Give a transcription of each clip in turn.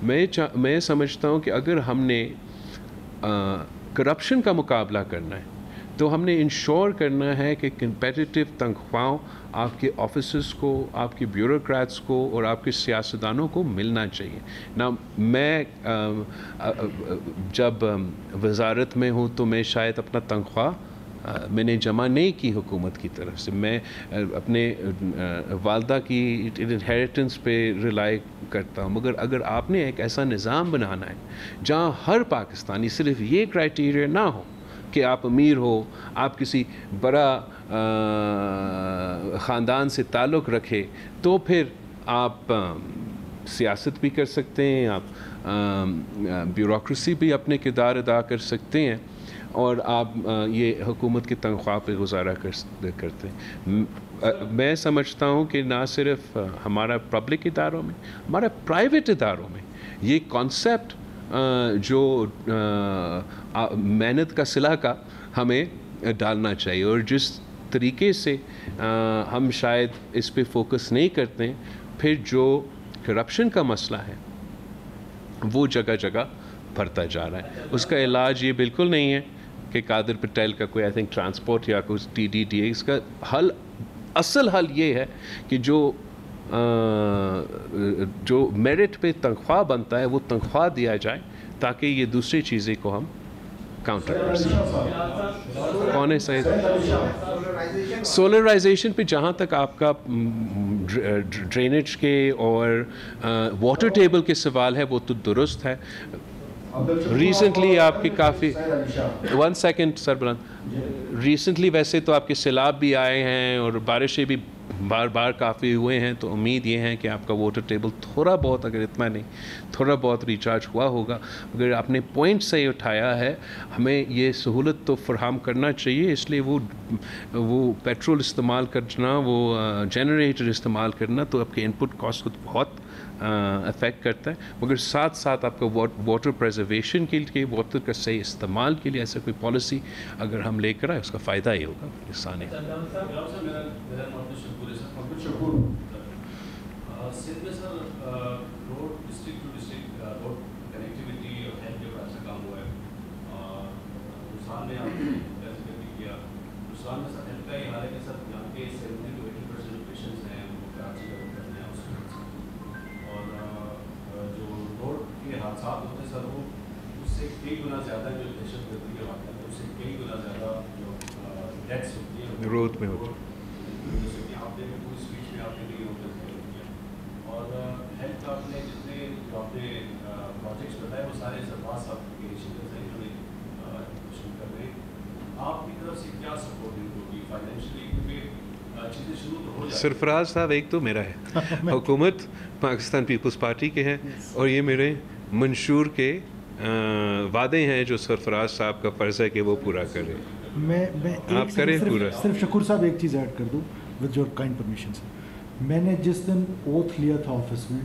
میں سمجھتا ہوں کہ اگر ہم نے کرپشن کا مقابلہ کرنا ہے تو ہم نے انشور کرنا ہے کہ کمپیٹیٹو تنخواہوں آپ کے آفیسرس کو، آپ کے بیوروکریٹس کو اور آپ کے سیاستدانوں کو ملنا چاہیے. نہ میں جب وزارت میں ہوں تو میں شاید اپنا تنخواہ میں نے جمع نہیں کی حکومت کی طرف سے، میں اپنے والدہ کی انہیریٹنس پہ ریلائی کرتا ہوں. مگر اگر آپ نے ایک ایسا نظام بنانا ہے جہاں ہر پاکستانی صرف یہ کرائٹیریا نہ ہو کہ آپ امیر ہو، آپ کسی بڑا خاندان سے تعلق رکھے، تو پھر آپ سیاست بھی کر سکتے ہیں، آپ بیوروکریسی بھی اپنے کردار ادا کر سکتے ہیں، اور آپ یہ حکومت کی تنخواہ پہ گزارا کرتے ہیں. میں سمجھتا ہوں کہ نہ صرف ہمارا پبلک اداروں میں، ہمارا پرائیویٹ اداروں میں یہ کانسیپٹ جو محنت کا صلہ کا ہمیں ڈالنا چاہیے. اور جس طریقے سے ہم شاید اس پہ فوکس نہیں کرتے ہیں، پھر جو کرپشن کا مسئلہ ہے وہ جگہ جگہ بڑھتا جا رہا ہے. اس کا علاج یہ بالکل نہیں ہے کہ قادر پٹیل کا کوئی آئی تھنک ٹرانسپورٹ یا کچھ TDTA. اس کا حل، اصل حل یہ ہے کہ جو میرٹ پہ تنخواہ بنتا ہے وہ تنخواہ دیا جائے تاکہ یہ دوسری چیزیں کو ہم کاؤنٹر کر سکیں. کون ہے صحیح؟ سولرائزیشن پہ جہاں تک آپ کا ڈرینیج کے اور واٹر ٹیبل کے سوال ہے وہ تو درست ہے. ریسنٹلی آپ کی کافی 1 سیکنڈ سر بلند، ریسنٹلی ویسے تو آپ کے سیلاب بھی آئے ہیں اور بارشیں بھی بار کافی ہوئے ہیں، تو امید یہ ہے کہ آپ کا واٹر ٹیبل تھوڑا بہت، اگر اتنا نہیں تھوڑا بہت ریچارج ہوا ہوگا. اگر آپ نے پوائنٹ صحیح اٹھایا ہے، ہمیں یہ سہولت تو فراہم کرنا چاہیے. اس لیے وہ پیٹرول استعمال کرنا، وہ جنریٹر استعمال کرنا تو آپ کے انپٹ کاسٹ کو بہت افیکٹ کرتا ہے. مگر ساتھ ساتھ آپ کا واٹر پریزرویشن کے لیے، واٹر کا صحیح استعمال کے لیے ایسا کوئی پالیسی اگر ہم لے کر آئے، اس کا فائدہ ہی ہوگا پاکستان میں. سندھ میں sir road district to district road connectivity اور ہیلتھ کے بڑا اچھا کام ہوا ہے. ہندوستان میں آپ نے کیا، ہندوستان میں سر ہیلتھ کا یہ حال ہے کہ سر یہاں کے 70 to 80% پیشنٹس ہیں وہ کراچی کا روڈ کرتے ہیں اور جو روڈ کے حادثات ہوتے ہیں سر وہ اس سے کئی گنا زیادہ جو دہشت گردی کے واقعات ہیں اس سے کئی گنا زیادہ جو ڈیتھس ہوتی ہیں روڈ میں ہوتی ہے. جیسے کہ آپ دیکھیں پوری اسپیچ میں آپ نے کئی روڈ کیا، اور ہیلتھ کا آپ نے جتنے جو آپ نے پروجیکٹس بتائے وہ سارے سرفراز صاحب کے انیشیٹوز ہیں جو شروع کر رہے ہیں. آپ کی طرف سے کیا سپورٹ ہوگی فائنینشلی، کیونکہ چیزیں شروع تو ہو جائیں؟ سرفراز صاحب ایک تو میرا ہے، حکومت پاکستان پیپلز پارٹی کے ہیں، اور یہ میرے منشور کے وعدے ہیں جو سرفراز صاحب کا فرض ہے کہ وہ پورا کریں. میں آپ کریں پورا. صرف شکور صاحب ایک چیز ایڈ کر دوں ود یور کائنڈ پرمیشن. میں نے جس دن اوتھ لیا تھا آفس میں،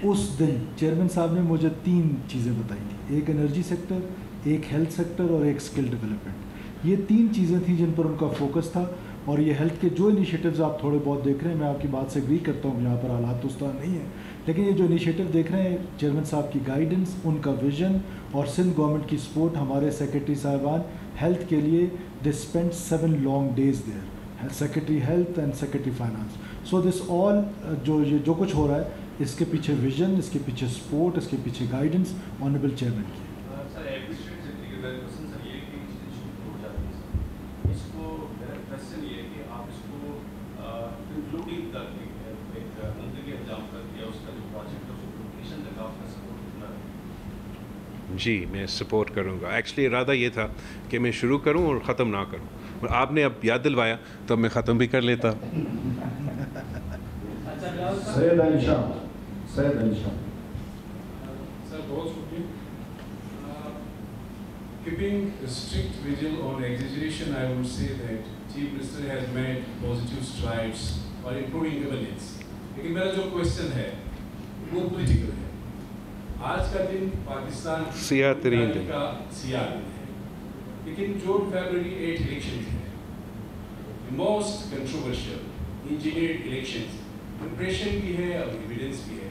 اس دن چیئرمین صاحب نے مجھے 3 چیزیں بتائی تھیں، ایک انرجی سیکٹر، ایک ہیلتھ سیکٹر اور ایک اسکل ڈیولپمنٹ. یہ 3 چیزیں تھیں جن پر ان کا فوکس تھا. اور یہ ہیلتھ کے جو انیشیٹوز آپ تھوڑے بہت دیکھ رہے ہیں، میں آپ کی بات سے اگری کرتا ہوں، یہاں پر حالات تو اس طرح نہیں ہیں، لیکن یہ جو انیشیٹو دیکھ رہے ہیں، چیئرمین صاحب کی گائیڈنس، ان کا ویژن اور سندھ گورنمنٹ کی سپورٹ، ہمارے سیکرٹری صاحبان ہیلتھ کے لیے they spend 7 long days there, secretary health and secretary finance. So this all جو کچھ ہو رہا ہے، اس کے پیچھے ویژن، اس کے پیچھے سپورٹ، اس کے پیچھے گائیڈنس آنریبل چیئرمین کی. جی میں سپورٹ کروں گا. ایکچولی ارادہ یہ تھا کہ میں شروع کروں اور ختم نہ کروں، اور آپ نے اب یاد دلوایا تو اب میں ختم بھی کر لیتا. سید علی شاہ. سر بہت شکریہ. Keeping a strict vigil on exaggeration, I would say that Chief Minister has made positive strides for improving governance. لیکن میرا جو کوشچن ہے وہ پولیٹیکل ہے. آج کا دن پاکستان سیاہ ترین دن کا سیاہ دن ہے، لیکن جو فیبرری 8 الیکشن ہے، most controversial engineered elections, impression بھی ہے اور ایویڈنس بھی ہے.